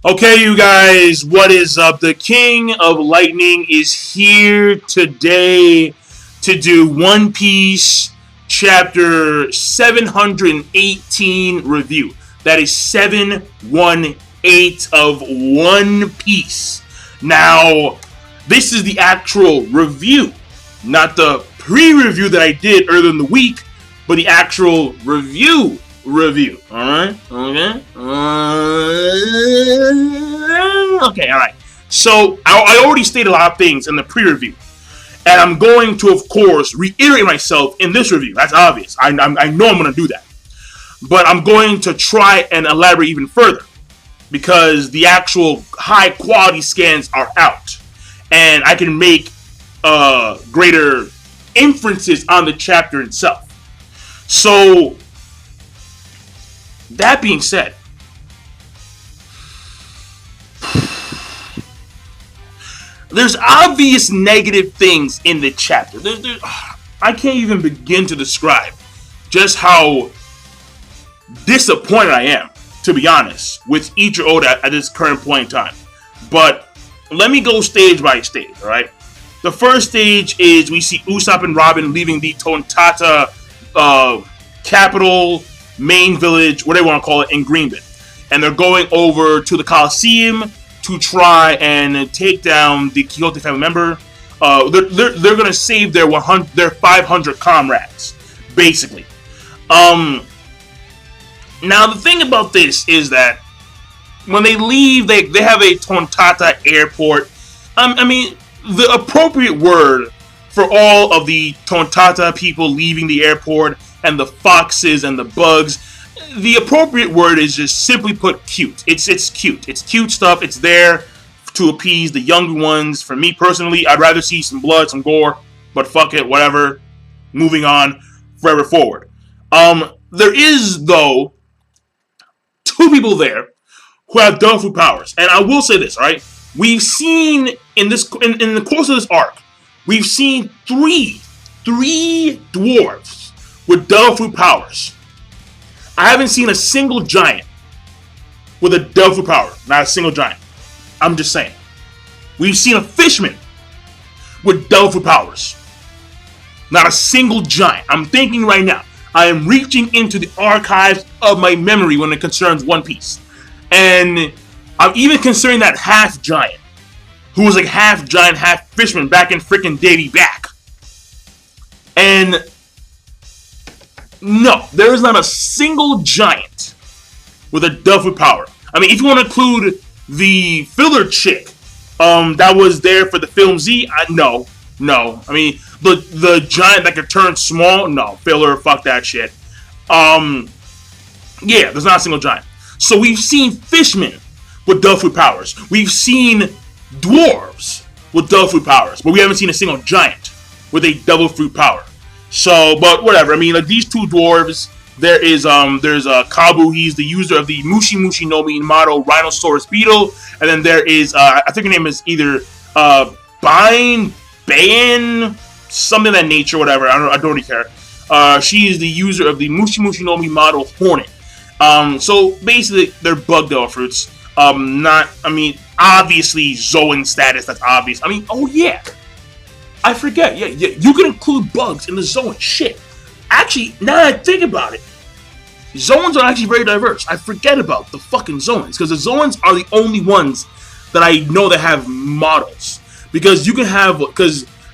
Okay, you guys, what is up? The King of Lightning is here today to do One Piece chapter 718 review. That is 718 of One Piece. Now, this is the actual review, not the pre-review that I did earlier in the week, but the actual review. Alright? Okay, alright. So, I already stated a lot of things in the pre-review. And I'm going to, of course, reiterate myself in this review. That's obvious. I know I'm going to do that. But I'm going to try and elaborate even further. Because the actual high-quality scans are out. And I can make greater inferences on the chapter itself. So, that being said, there's obvious negative things in the chapter. I can't even begin to describe just how disappointed I am, to be honest, with Ichiro Oda at this current point in time. But let me go stage by stage, alright? The first stage is we see Usopp and Robin leaving the Tontatta capital, main village, whatever you want to call it, in Greenbin. And they're going over to the Coliseum to try and take down the Quixote family member. They're going to save their 500 comrades, basically. Now, the thing about this is that when they leave, they have a Tontatta airport. I mean, the appropriate word for all of the Tontatta people leaving the airport and the foxes and the bugs, the appropriate word is just simply put cute. It's cute. It's cute stuff. It's there to appease the younger ones. For me personally, I'd rather see some blood, some gore, but fuck it, whatever. Moving on, forever forward. There is, though, two people there who have Dwarf powers. And I will say this, alright? We've seen in the course of this arc, we've seen three dwarves with Dwarf powers. I haven't seen a single giant with a Dwarf power. Not a single giant. I'm just saying. We've seen a fishman with Dwarf powers. Not a single giant. I'm thinking right now. I am reaching into the archives of my memory when it concerns One Piece. And I'm even considering that half giant, who was like half giant, half fishman back in freaking Davy Back. And no, there is not a single giant with a Dwarf power. I mean, if you want to include the filler chick that was there for the film Z, no. I mean, the giant that could turn small, no. Filler, fuck that shit. Yeah, there's not a single giant. So we've seen fishmen with Dwarf powers. We've seen dwarves with Dwarf powers, but we haven't seen a single giant with a Dwarf power. So, but whatever. I mean, like these two dwarves. There's Kabu. He's the user of the Mushi Mushi no Mi model Rhinoceros beetle, and then there is I think her name is either Bain, something of that nature, whatever. I don't really care. She is the user of the Mushi Mushi no Mi model Hornet. So basically, they're bug devil fruits. I mean, obviously Zoan status. That's obvious. I mean, oh yeah. I forget. Yeah. You can include bugs in the Zoan. Shit. Actually, now that I think about it, Zoans are actually very diverse. I forget about the fucking Zoans, because the Zoans are the only ones that I know that have models. Because you can have,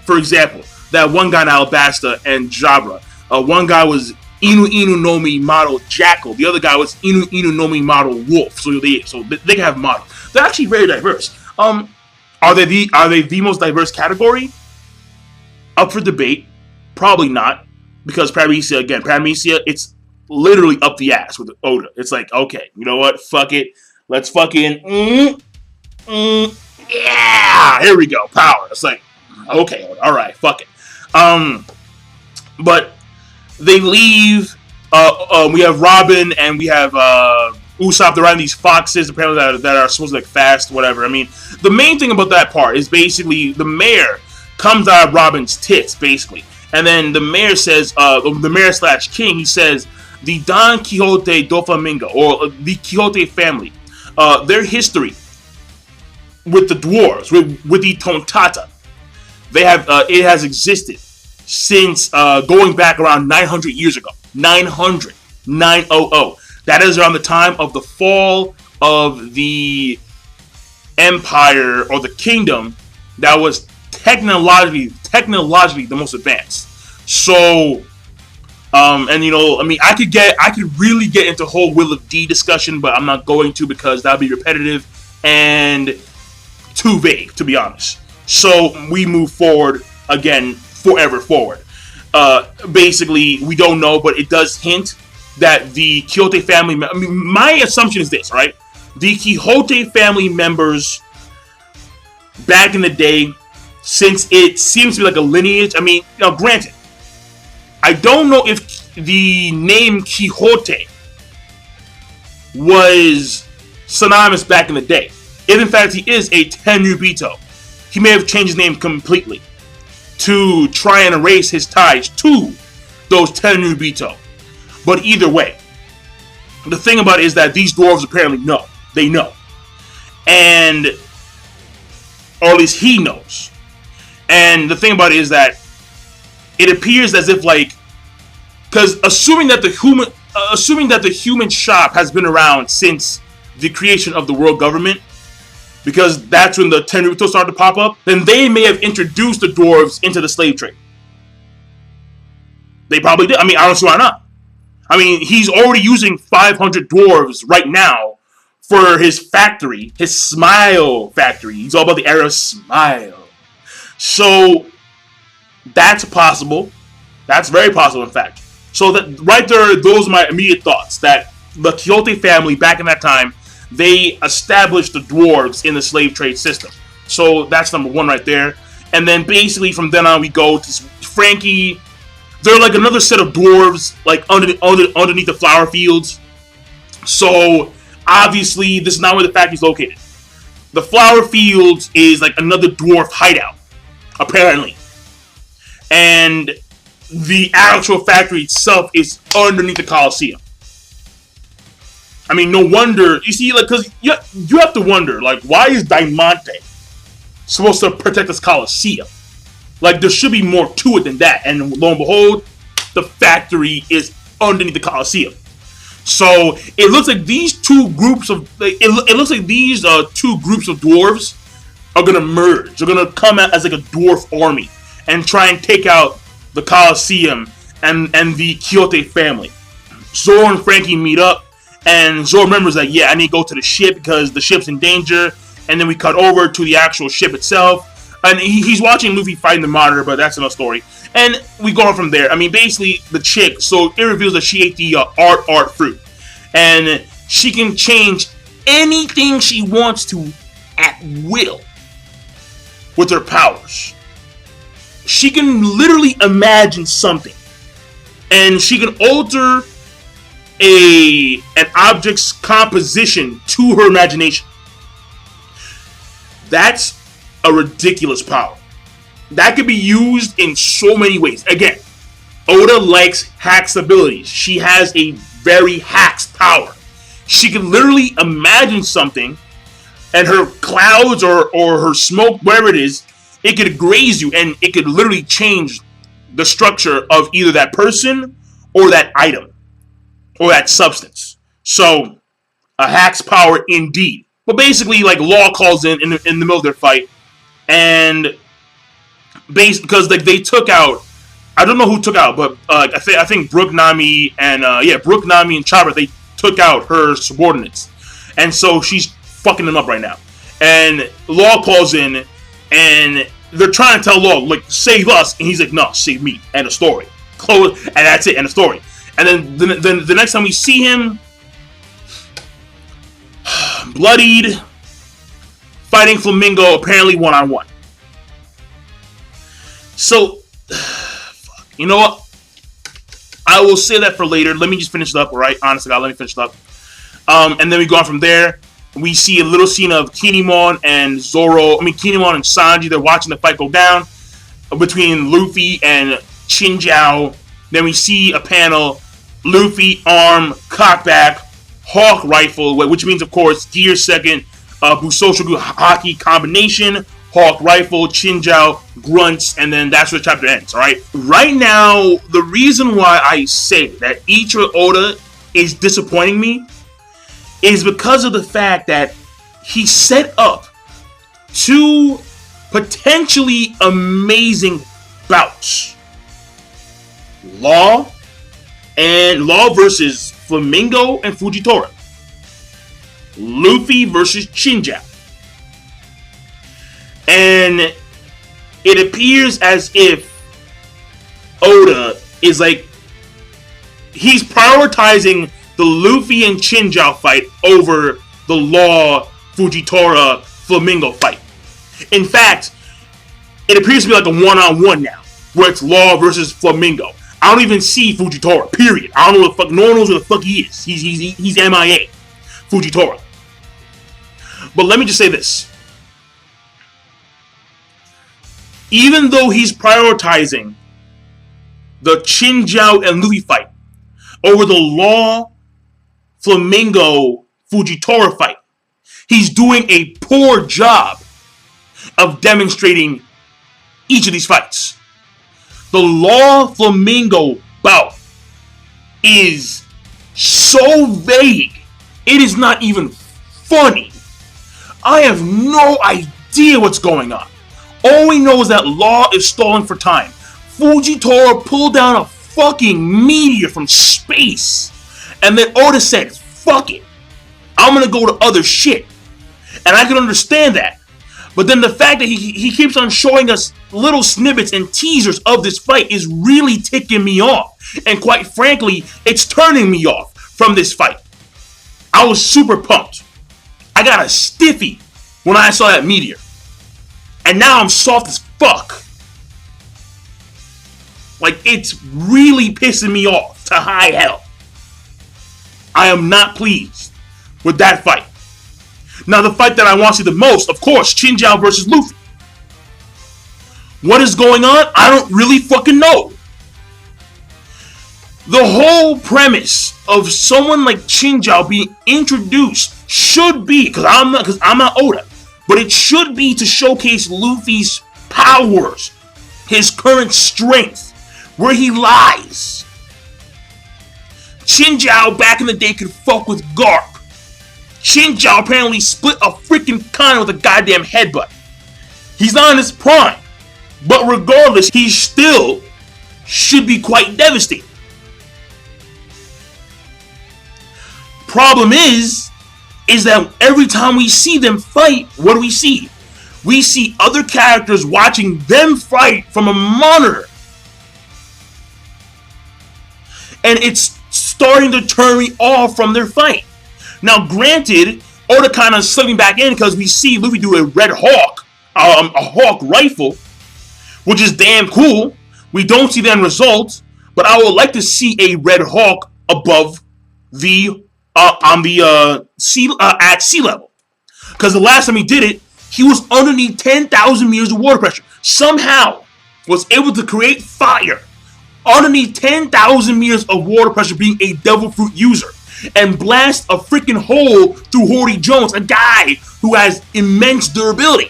for example, that one guy in Alabasta and Jabra. One guy was Inu Inu no Mi model Jackal. The other guy was Inu Inu no Mi model Wolf. So they can have models. They're actually very diverse. Are they the most diverse category? Up for debate. Probably not. Because Paramecia, it's literally up the ass with Oda. It's like, okay, you know what? Fuck it. Let's fucking, yeah, here we go. Power. It's like, okay, all right, fuck it. But they leave. We have Robin and we have Usopp. They're riding these foxes, apparently that are supposed to be like fast, whatever. I mean, the main thing about that part is basically the mayor comes out of Robin's tits, basically. And then the mayor says, the mayor / king, he says, the Don Quixote do Flamingo, or the Quixote family, their history with the dwarves, with the Tontatta. They have it has existed since going back around 900 years ago. 900. That is around the time of the fall of the empire or the kingdom that was technologically the most advanced. So, and you know, I mean, I could really get into whole Will of D discussion, but I'm not going to because that'd be repetitive and too vague, to be honest. So we move forward again, forever forward. Basically, we don't know, but it does hint that the Quixote family. I mean, my assumption is this, right? The Quixote family members back in the day, since it seems to be like a lineage. I mean, now granted, I don't know if the name Quixote was synonymous back in the day. If in fact he is a Tenryubito, he may have changed his name completely to try and erase his ties to those Tenryubito. But either way, the thing about it is that these dwarves apparently know. They know. And, or at least he knows. And the thing about it is that it appears as if, like, because assuming that the human shop has been around since the creation of the world government, because that's when the Tenryubito started to pop up, then they may have introduced the dwarves into the slave trade. They probably did. I mean, I don't see why not. I mean, he's already using 500 dwarves right now for his factory, his Smile factory. He's all about the era of Smile. So, that's possible. That's very possible, in fact. So, that right there, those are my immediate thoughts. That the Quixote family, back in that time, they established the dwarves in the slave trade system. So, that's number one right there. And then, basically, from then on, we go to Franky. They're like another set of dwarves, like underneath the flower fields. So, obviously, this is not where the factory is located. The flower fields is like another dwarf hideout, apparently. And the actual factory itself is underneath the Coliseum. I mean, no wonder. You see, like, because you have to wonder, like, why is Diamante supposed to protect this Coliseum? Like, there should be more to it than that. And lo and behold, the factory is underneath the Coliseum. So it looks like these two groups of two groups of dwarves are gonna merge. They're gonna come out as like a dwarf army and try and take out the Coliseum and the Quixote family. Zoro and Franky meet up, and Zoro remembers that, yeah, I need to go to the ship because the ship's in danger. And then we cut over to the actual ship itself. And he's watching Luffy fighting the Monitor, but that's another story. And we go on from there. I mean, basically, the chick, so it reveals that she ate the art fruit. And she can change anything she wants to at will with her powers. She can literally imagine something. And she can alter an object's composition to her imagination. That's a ridiculous power. That could be used in so many ways. Again, Oda likes Hack's abilities. She has a very Hack's power. She can literally imagine something, and her clouds or her smoke, wherever it is, it could graze you, and it could literally change the structure of either that person or that item or that substance. So, a Hack's power indeed. But basically, like, Law calls in the middle of their fight, and because like they took out, I don't know who took out, but I think Brook Nami and Brook Nami and Chopper, they took out her subordinates, and so she's fucking them up right now. And Law calls in, and they're trying to tell Law, like, save us, and he's like, no, save me. End of story. Close, and that's it. End of story. And then the next time we see him, bloodied, fighting Flamingo, apparently one-on-one. So, you know what? I will say that for later. Let me just finish it up, alright? Honestly, let me finish it up. And then we go on from there. We see a little scene of Kinemon and Kinemon and Sanji. They're watching the fight go down between Luffy and Chinjiao. Then we see a panel, Luffy, arm, cocked back, Hawk Rifle, which means, of course, Gear Second, Busoshoku Haki combination, Hawk Rifle, Chinjao, Grunts, and then that's where the chapter ends, alright? Right now, the reason why I say that Ichiro Oda is disappointing me is because of the fact that he set up two potentially amazing bouts. Law versus Flamingo and Fujitora. Luffy versus Chinjao. And it appears as if Oda is like, he's prioritizing the Luffy and Chinjao fight over the Law, Fujitora, Flamingo fight. In fact, it appears to be like a one-on-one now, where it's Law versus Flamingo. I don't even see Fujitora, period. I don't know what the fuck, no one knows where the fuck he is. He's MIA, Fujitora. But let me just say this. Even though he's prioritizing the Chinjao and Luffy fight over the Law, Flamingo, Fujitora fight, he's doing a poor job of demonstrating each of these fights. The Law Flamingo bout is so vague, it is not even funny. I have no idea what's going on. All we know is that Law is stalling for time. Fujitora pulled down a fucking meteor from space. And then Oda said, fuck it, I'm gonna go to other shit. And I can understand that. But then the fact that he keeps on showing us little snippets and teasers of this fight is really ticking me off. And quite frankly, it's turning me off from this fight. I was super pumped. I got a stiffy when I saw that meteor. And now I'm soft as fuck. Like, it's really pissing me off to high hell. I am not pleased with that fight. Now, the fight that I want to see the most, of course, Chinjao versus Luffy. What is going on? I don't really fucking know. The whole premise of someone like Chinjao being introduced should be, because I'm not Oda, but it should be to showcase Luffy's powers, his current strength, where he lies. Chinjao back in the day could fuck with Garp. Chinjao apparently split a freaking con with a goddamn headbutt. He's not in his prime, but regardless, he still should be quite devastating. Problem is that every time we see them fight, what do we see? We see other characters watching them fight from a monitor. And it's starting to turn me off from their fight. Now, granted, Oda kind of slipping back in because we see Luffy do a Red Hawk, a Hawk Rifle, which is damn cool. We don't see the end result, but I would like to see a Red Hawk above the at sea level, because the last time he did it, he was underneath 10,000 meters of water pressure. Somehow was able to create fire underneath 10,000 meters of water pressure, being a Devil Fruit user, and blast a freaking hole through Horty Jones, a guy who has immense durability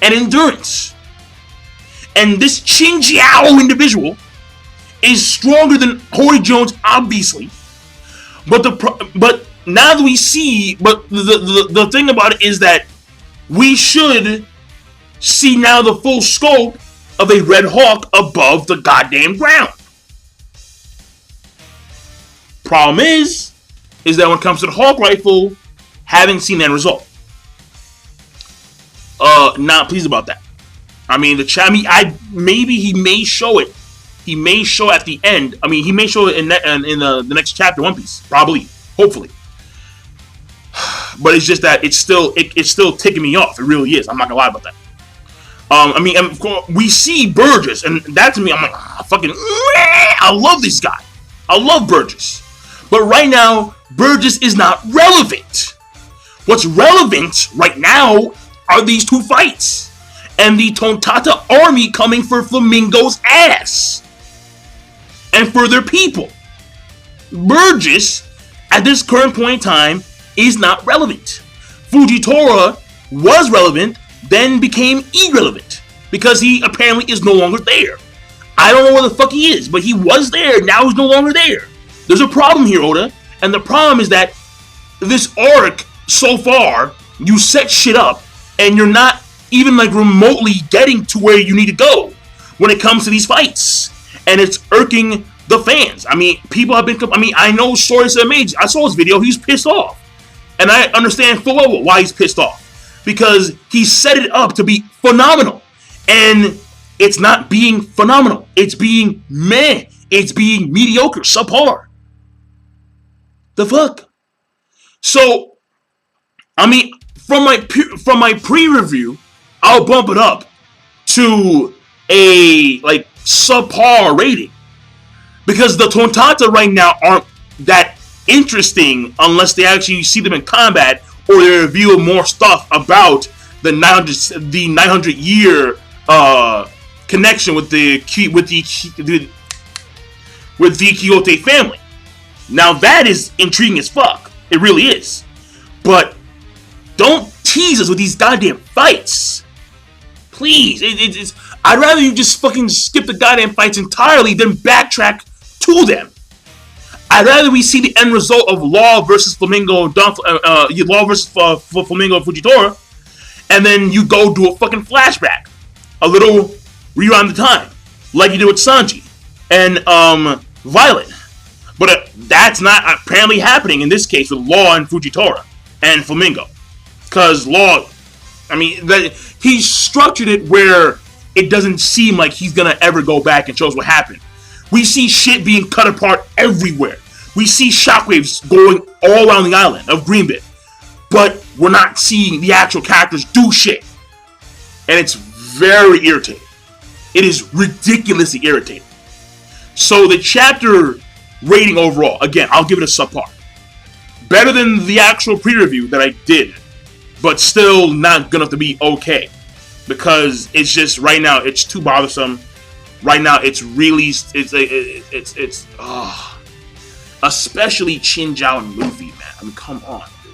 and endurance. And this Chinjao individual is stronger than Horty Jones, obviously. But now that we see, the thing about it is that we should see now the full scope of a Red Hawk above the goddamn ground. Problem is that when it comes to the Hawk Rifle, haven't seen that result. Not pleased about that. I mean, maybe he may show it. He may show at the end. I mean, he may show it in the next chapter, One Piece, probably, hopefully. But it's just that it's still ticking me off. It really is. I'm not gonna lie about that. I mean, of course, we see Burgess, and that to me, I'm like, I love this guy. I love Burgess. But right now, Burgess is not relevant. What's relevant right now are these two fights, and the Tontatta army coming for Flamingo's ass, and for their people. Burgess at this current point in time, is not relevant. Fujitora was relevant, then became irrelevant, because he apparently is no longer there. I don't know where the fuck he is, but he was there, now he's no longer there. There's a problem here, Oda, and the problem is that this arc, so far, you set shit up, and you're not even like remotely getting to where you need to go when it comes to these fights. And it's irking the fans. I mean, people have been, I know Story said Mage, I saw his video, he's pissed off. And I understand full well why he's pissed off. Because he set it up to be phenomenal. And it's not being phenomenal. It's being meh. It's being mediocre, subpar. The fuck? So, I mean, from my pre-review, I'll bump it up to a like subpar rating, because the Tontatta right now aren't that interesting unless they actually see them in combat or they reveal more stuff about the 900 year connection with the Quixote family. Now that is intriguing as fuck. It really is. But don't tease us with these goddamn fights. Please. I'd rather you just fucking skip the goddamn fights entirely than backtrack to them. I'd rather we see the end result of Law versus Flamingo, Law versus Flamingo and Fujitora, and then you go do a fucking flashback. A little rewind the time. Like you did with Sanji and Violet. But that's not apparently happening in this case with Law and Fujitora and Flamingo. Because Law, I mean, he structured it where it doesn't seem like he's going to ever go back and show us what happened. We see shit being cut apart everywhere. We see shockwaves going all around the island of Greenbit. But we're not seeing the actual characters do shit. And it's very irritating. It is ridiculously irritating. So the chapter rating overall, again, I'll give it a subpar. Better than the actual pre-review that I did, but still not good enough to be okay. Because it's just, right now, it's too bothersome. Right now, it's really, especially Chinjao and Luffy, man. I mean, come on, dude.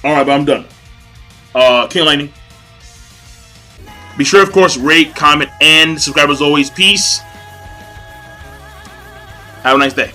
Alright, but I'm done. King Lightning. Be sure, of course, rate, comment, and subscribe as always. Peace. Have a nice day.